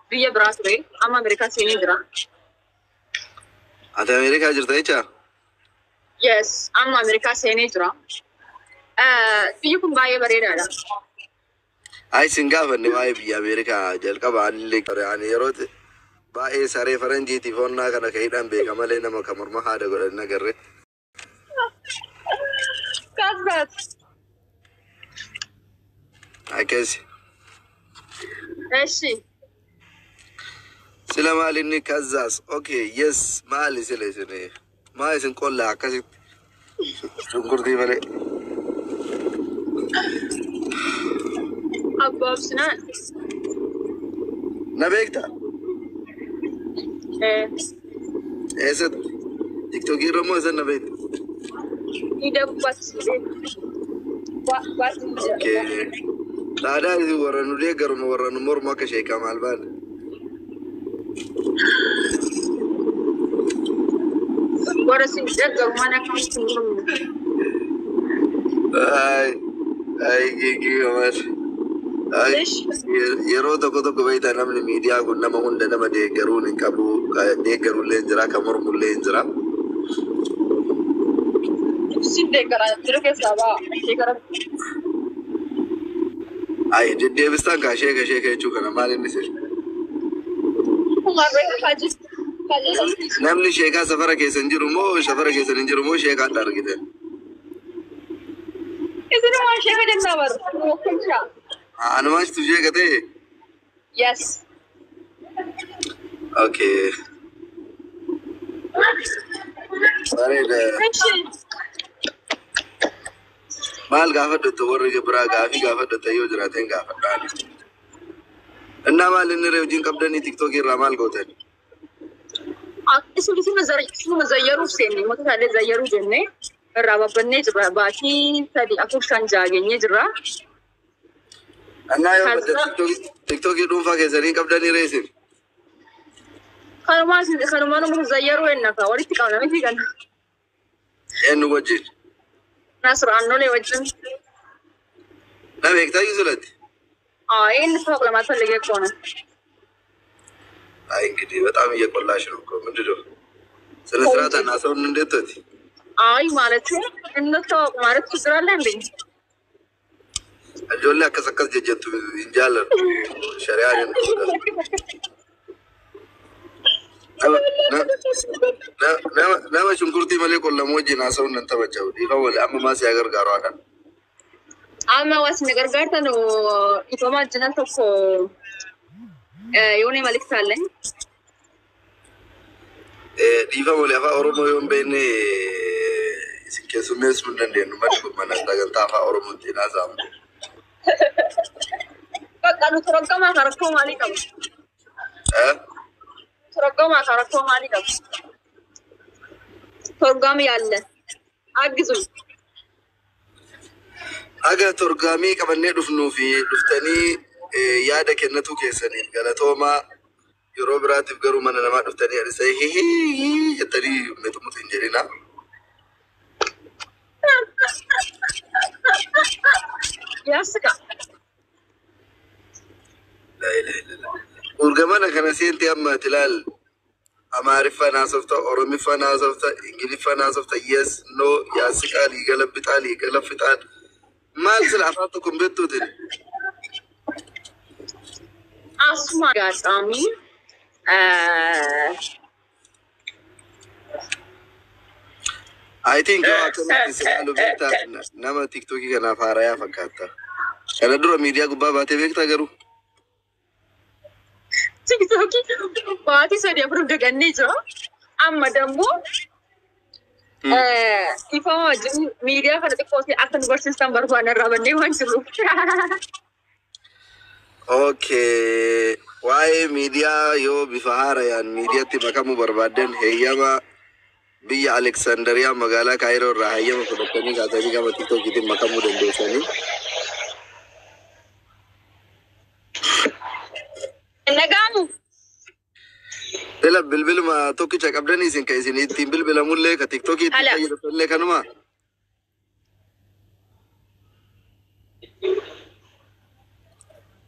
biyya biraa ture amma Ameerikaa seenee jira. Ati Ameerikaa jirta jecha? Yes, amma Ameerikaa seenee jira. Biyyi kun baay'ee bareedaadha. Ai sin gaafanne waa'ee biyya Ameerikaa jalqaba anillee ani yeroo baay'ee saree faranjiitiif onnaa kana ka'idhaan beeka malee nama kan morma haada godhan agarre. Kasbat. Akkasi. Eshi. Sila maali inni kazaas. Okay, yes, maali sila isini. Maa isin qolla akkasitti. Shunkurtii malee. Abbaabsina. Na beekta? Eessatti? TikTokii irra moo isan na beekta? Ida bubbatti. Okay. Dhaadaa isin warra nu deeggaruma warra nu mormu akka sheekaa maal baana? Warra sin deeggaru mana kan sin mormu. Ay, gigi gamas. Yeroo tokko beektaa namni miidiyaa kun nama hunda nama deeggaruun hin qabu. Deeggarullee hin jira, kan mormullee hin jira. Sin deeggara jira keessaa ba'a. Deeggara. Ay, deddeebistaan kaashee jechuu kana maal inni sirri? Namni sheekaa safara keessa hin jiru moo safara keessa hin jiru moo sheekaa adda argite? Isuma sheeka danda'a baru. Anumaashtu sheeka ta'e? Yes. Okay. Bareeda. Maal gaafadhatta warri biraa gaafii gaafadhatta yoo jiraatan gaafadhaan. Innaa maal inni reewjiin qabdanii TikTokii irraa maal gootan? Isuma zayyaruuf seenne mata isaallee zayyaruu jennee irraa babbannee jirra. Baatii 3-4 jaageenyee jirra. Annaa yoo badda TikTokii dhuunfaa keessanii qabdanii reesin? Kanumaa nama zayyaruu ennaka walitti qabname fi kana. Eenyu wajjin? Nasraannolee wajjin. Na beektaa yuusulatti? Inni tokko lama tallegee koona. Ay እንግዲህ በጣም እየቆላሽ ነው እኮ ምንድነው? ስነ ስርዓት አናሰውን እንዴት ተቲ? አይ ማለት እንተዋወቅ ማለት ችግር አለ እንዴ? አጆላ ከሰከስ ጀጀቱ እንጃለ ሸሪዓ ነው። nama shunkurtii malee qollamoo wajjin haasa'uun nan taphachaa dhiifa wali amma maas yaa gargaaru amma wasni gargaartan ifama jinan tokko yoone malik taalle dhiifa wali afaa oromoo yoon beekne isin keessummeessuu hin dandeenyu mali kun mana sagantaa afaa oromootiin haasa'amu. Bakka nu toroggamaa karakkoo maalii qabu? Toroggamaa karakkoo maalii qabu? Toroggaami yaalle aggisu. Aga torgaamii qabannee dhufnuu fi dhuftanii yaada kennatu keessaniif galatoomaa yeroo biraatiif garuu mana namaa dhuftanii adisa jettanii meexumutu hin jedhina. Yaasika. Urgamana kana seenti amma tilaal Amaariffaan haasofta, Oromiffaan haasofta, Ingiliffaan haasofta, yes, no, yaasiqaa, liigala bixaa, liigala fixaa. Maal sila afaan tokko hin beektuutin? Asuma gaasami. I think yoo akkamitti sila beektaa nama TikTokii kanaaf haarayaa fakkaata. Kana dura miidiyaa gubbaa baatee beektaa garuu? TikTokii baatii 3-4 dagannee jira. Amma dammoo ifama wajjin miidiyaa kana xiqqooti akka nu barsiistan barbaadan irraa bannee waan jiruuf. Okay. Waa'ee miidiyaa yoo bifa haarayaan miidiyaatti makamuu barbaaddan heeyyama biyya Alexandriyaa magaalaa Kaayiroo irraa heeyyama fudhatanii kaatanii gama TikTokiitiin makamuu dandeessanii. Nagaamu. Tela bilbiluma tokkicha qabdanii isin kan isin ittiin bilbilamullee ka TikTokii ittiin fayyadamullee kanuma.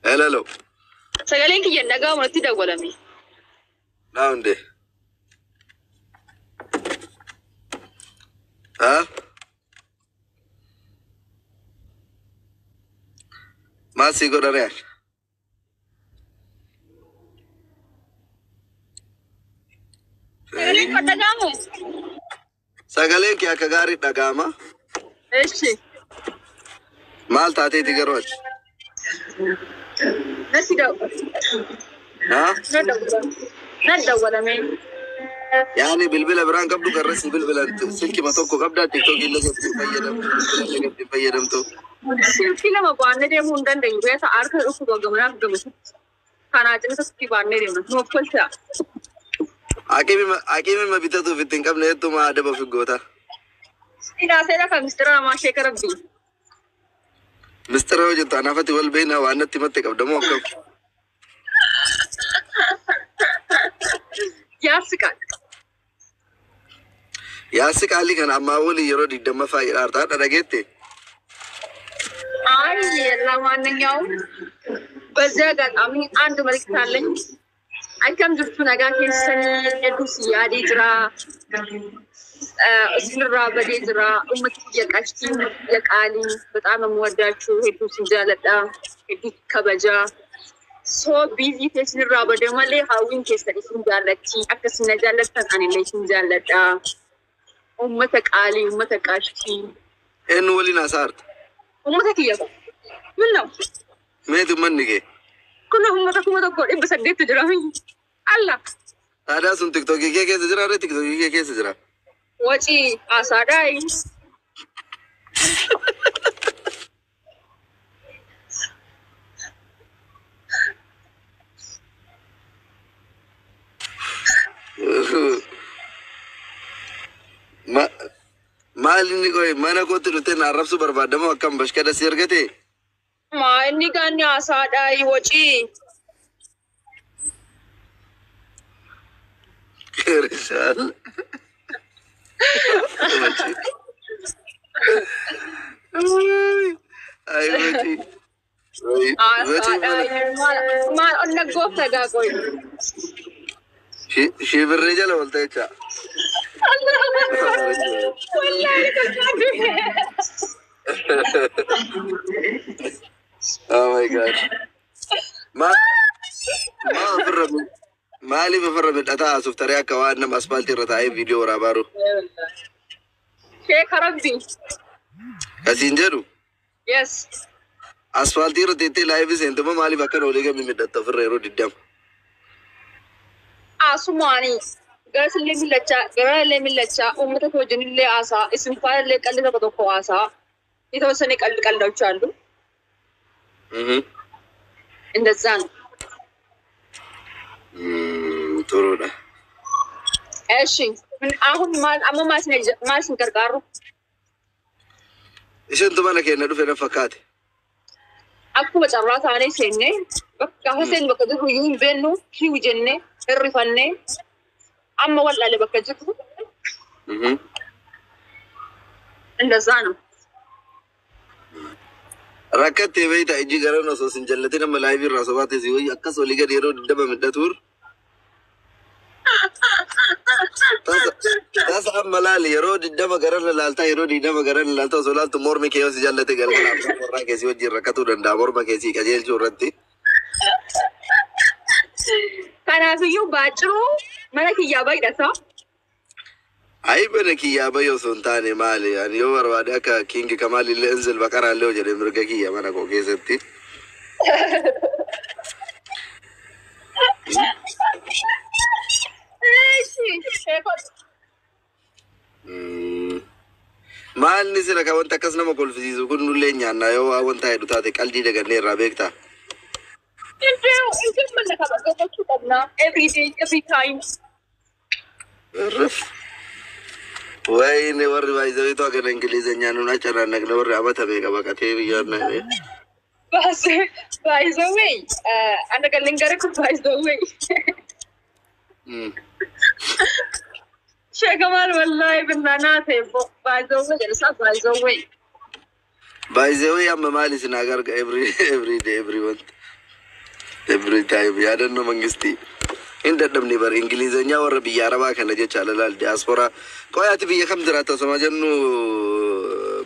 Hello. Sagaleen كي ينقا ونتي ولا مي نعم ده ها ما سيقول ريال ساقلين كيا كغاري دقاما ايش مال تاتي تقروج نسي دو ها ندو ولا مي يعني بالبلا بران قبل كرسي بالبلا انت سلكي ما توكو قبل تيك توك اللي قبل فيدم تو سلكي لما بانه دي موندا دي بس ارك روح بغمنا بغمس खाना आज में सबकी बांटने देना नोफल से आके में मैं बीता तो फिटिंग कब नहीं तुम आधे बफिक गोता इना से ना मिस्टर रामाशेखर अब्दी मिस्टर हो जो ताना फती वल बेना वाना तिमते कब डमो कब यासिक आली खान अम्मा वोली यरो डिडम फाइर आर्ता डगेते आई ये लामान्याው በዘጋት አሚ አንድ መልክት አለኝ አይከም ድርቱ ነጋ ከሰኒ ኤዱስ ያዲድራ እስንራ በዲድራ ኡመት የቃሽቲ የቃሊ በጣም የምወዳችሁ ሄዱስ እንጃለዳ ሄዱስ ከበጃ ሶ ቢዚ ተስንራ በደማለ ሃዊን ከሰኒ እንጃለቲ አከስ ነጃለተን አኔ ላይ እንጃለዳ ኡመት ቃሊ ኡመት ቃሽቲ en wali nasart ኡመት ከየባ ምን ነው ميت منك كلهم متكون تقول بس اديت تجرامي الله هذا سن تيك توك كيف تجرا تيك توك كيف تجرا وجي اساداي ما لني کوئی میں نے کو تلتے نارب سے برباد دمو کم بش کدا سیر گتے ما اني كان يا اساداي وجي رجال اي وجي ما انك قفت قاقوي شي بالرجال قلت ايش والله oh my god ما لي بفر من أتا أشوف ترى كوان نم أسفلت الرتاعي فيديو رابارو شيخ ربي كسينجرو يس أسفلت الرتاعي لايف سنتما ما لي بكر أوليك من مدة تفر ريرو ديدام آسماني قال لي من لتشا أمتك وجن اللي آسا اسم فاير لك اللي تبغى تقوى آسا إذا وصلنا كل دو تشاندو in the sun ترونا إيشين من أهم ما أما ما سنكر كارو إيش أنتم أنا كنا نروح نفكات أكو بتعرض على سنة كهسن بقدر يوم بينه شيء وجنة الرفنة أما ولا اللي بكجته in the sun ركعت بيت أجي قررنا سوسن جلتنا ملاعب الرسوبات زيوي أكاس وليجا ديرو دبا من دتور تاس أم ملالي يرو دبا قررنا لالتا يرو دبا قررنا لالتا سولال تمور مكيوس جلتة قررنا مرة كيسي وجي ركعتو دندا مور ما كيسي كجيل شورتي كان فيو باترو ملك يابا كذا أي بنكي يا بيو سلطاني مالي يعني يوم روادي أكا كينج كمالي اللي انزل بكرة اللي وجري مرقكي يا مانا كوكي ستي مال نزل كوانتا كسنا ما كل فيزو كل نولين يانا يو وانتا يدو تاتي قلدي دغني رابيكتا انت من لك بقى every day every time وين وري بايزوي تو كان انجليزي نانو ناچرا نغ ور امتا بيغا بقى تي يانا بس بايزوي انا قال لنجرك بايزوي شيء كمان والله بنانا थे بايزوي جلسه بايزوي يا مالي سناغر every day everyone every time yaadanno mangisti hin dadhabne bar ingilizenya warra biyya arabaa kana jecha alalaal diaspora qoyaati biyya kam jiraata osoma jennu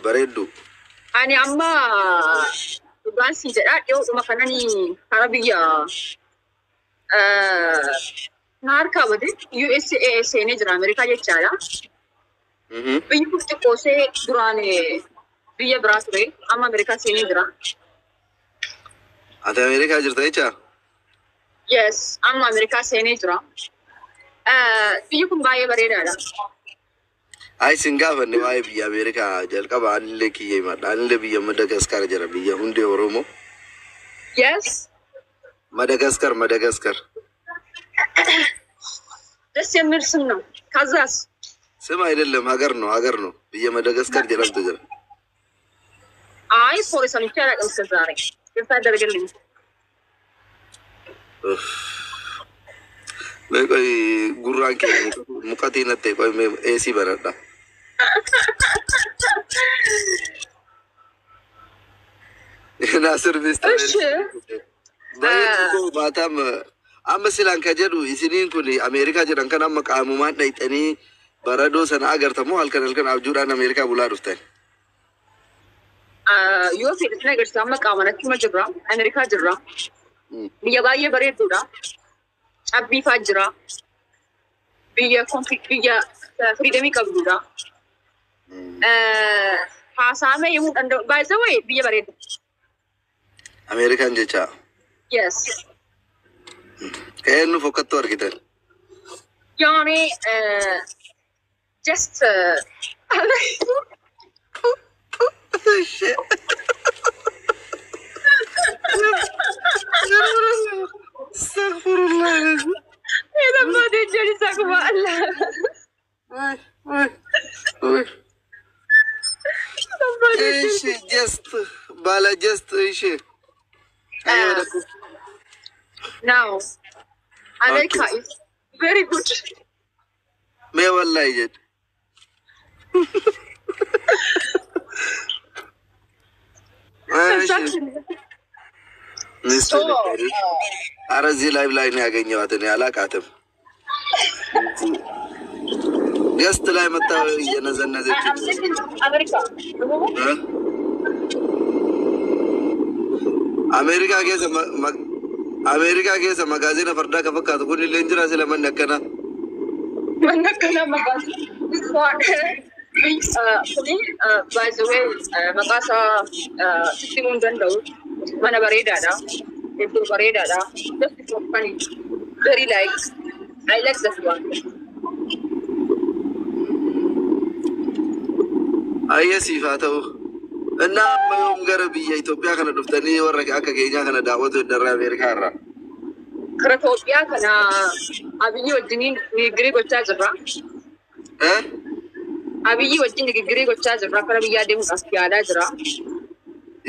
bareeddu ani amma dubaasi jedha dhiyoodhuma kanani kara biyya naarkaa bade USA seenee jira Ameerikaa jechaadha. Biyyi kun xiqqoosee duraan biyya biraa ture amma Ameerikaa seenee jira. ati Ameerikaa jirta jecha Yes, amma Ameerikaa seenee jira. Biyyi kun baay'ee bareedaadha. ay sin gaafanne waa'ee biyya Ameerikaa jalqaba anillee kiyya himadha anillee biyya Madagaskar jira biyya hundee Oromoo Yes, Madagaskar ደስ የሚል ስም ነው። ከዛስ ስም አይደለም ሀገር ነው ብየ መደጋስከር ጀራምት ጀራ አይ ፖሊስ ሰምቼ አላውቅም እስከ ዛሬ ግን ታደርግልኝ ቆይ ጉራን ከ ሙቀቴ ነጠ ቆይ ኤሲ በረዳ ናስር ቢስታ እሺ ባታም አመስላን ከጀዱ ኢስኒን ኩኒ አሜሪካ ጀራን ከና መቃሙማን ዳይጠኒ በረዶ ሰና አገርተሞ አልከነልከን አብጁዳን አሜሪካ ቡላ ዱፍተን yoo fedhis ነገር ሳመ ቃመነች መጅራ አሜሪካ ጅራ biyya baay'ee bareedduudha cabbiifaa jira biyya konflikt biyya freedomii qabduudha haasaamee yemmuu danda'u by the way biyya bareeddu አሜሪካን ጀቻ yes ከየኑ ፎከቶ አርጊተን ያኔ just استغفرالله لما تجري ساكبا الله ايش جست بالا جست ايش now America is very good ما والله يجد አረዚ ላይ ነው ያገኘዋት እኔ አላቃትም ገስት ላይ መጣው እየነዘነዘች አሜሪካ ጌሰ መጋዘን ፈርዳ ከፈካቱ ኩን ለንጅራ ስለመነከና መጋዘን by the way maqasa sistimun dandau mana bareedaadha hedduu bareedaadha just funny very like I like this one አየሲፋተው እና ማዮም ገረብ የኢትዮጵያ ከነ ዱፍተኒ ወረቀ አከገኛ ከነ ዳወት ደራ አሜሪካ አራ ከኢትዮጵያ ከና አብይ ወድኒ ንግሪ ጎቻ ዝራ አብይ ወድኒ ንግሪ ጎቻ ዝራ ከረብያ ደሙ አስያላ ዝራ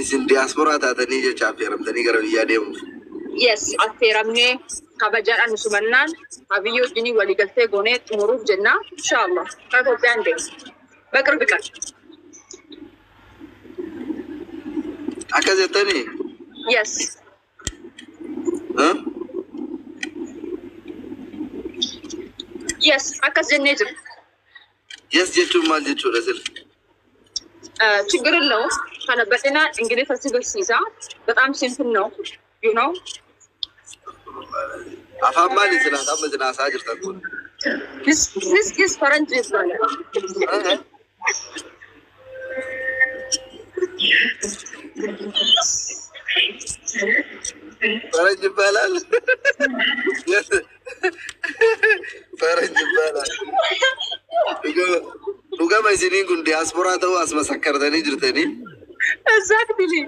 isin diaspora taatanii jecha affeeramtanii gara biyyaa deemu. Yes, affeeramnee kabajaadhaan sumannaan abiyyi wajjin waliigaltee goonee xumuruuf jenna. Inshallah. Kan Itoophiyaan deemu. Baqirbi kan. Akka jettanii? Yes. Yes, akkas jennee jiru. Yes jechuun maal jechuudha sir? ችግር የለውም ካነበትና እንግዲህ ፈስበል ሲዛ በጣም ሲምፕል ነው you know አፋማሊ ስላታ መዝና ሳጅር ተቆ this ፈረንጅ ይባላል ፈረንጅ ይባላል ፈረንጅ ይባላል Duga mai sinin kun diaspora tahu asma sakar tani jirtani. Exactly.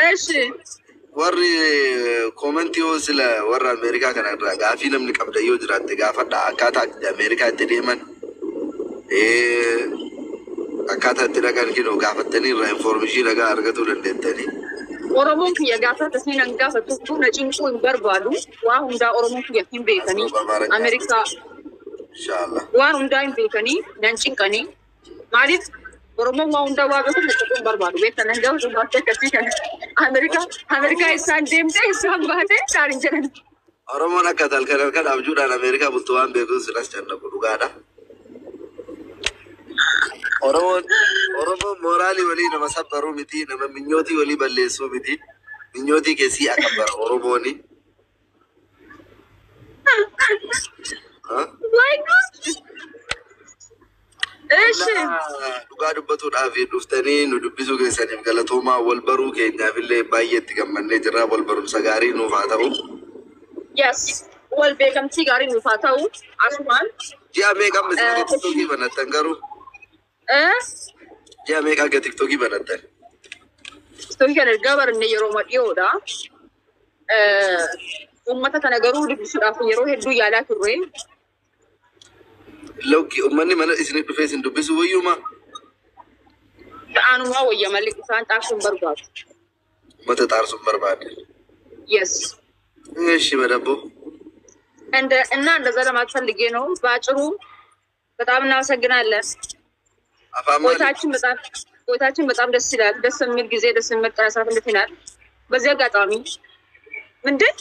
Aishi. Warri comment yo sila warra America kana gafi namni qabda yo jiratte gaafadha akkata America itti deeman akkata itti dhagan kino gaafattani irraa information nagaa argatu dandeettani. Oromoon kiyya gaafa tasii nan gaafatu na cinquu hin barbaadu waa hundaa Oromoon kiyya hin beekanii Ameerikaa inshallah waan hundaa hin beekanii nan cinqanii maaliif Oromoon waa hundaa waa beeku Shaqqun barbaadu. Beektan hin gahu dhumaatti akkasii kan Ameerikaa isaan deemtee isaan baatee isaan hin jedhan. Oromoon akka talkan harka dhaabjuudhaan Ameerikaa bultu waan beekuun silas jannaku dhugaadha. Oromoon mooraalii walii nama sabbaruu miti, nama minyootii walii balleessuu miti. Minyootii keessii akka bara Oromooni. My God! Dhugaa dubbatuudhaaf dhuftanii nu dubbisuu keessaniif galatoomaa wal baruu keenyaaf illee baay'ee itti gammannee jirra. Wal barumsa gaarii nuuf haa ta'u. Yes, wal beekamtii gaarii nuuf haa ta'u. Asumaan. Ji'a meeqaan misirri TikTokii banattan garuu? Ji'a meeqaan ga TikTokii banattan? TikTokii kana ergaa barannee yeroo madhiyoodha. Uummata kana garuu dubbisuudhaaf yeroo hedduu yaalaa turre. Lokki uummanni mana isin dhufee isin dubbisu wayyuma. Ta'anumaa wayya malee isaan xaarsuun barbaadu. Mata xaarsuun barbaade. Yes. እሺ በደቦ እና እንደዛ ለማለት ፈልጌ ነው። ባጭሩ በጣም እናመሰግናለን። ቆይታችን በጣም ደስ ይላል። ደስ የሚል ጊዜ፣ ደስ የሚል ሰዓት እንድትናል። በዚህ አጋጣሚ ምንድን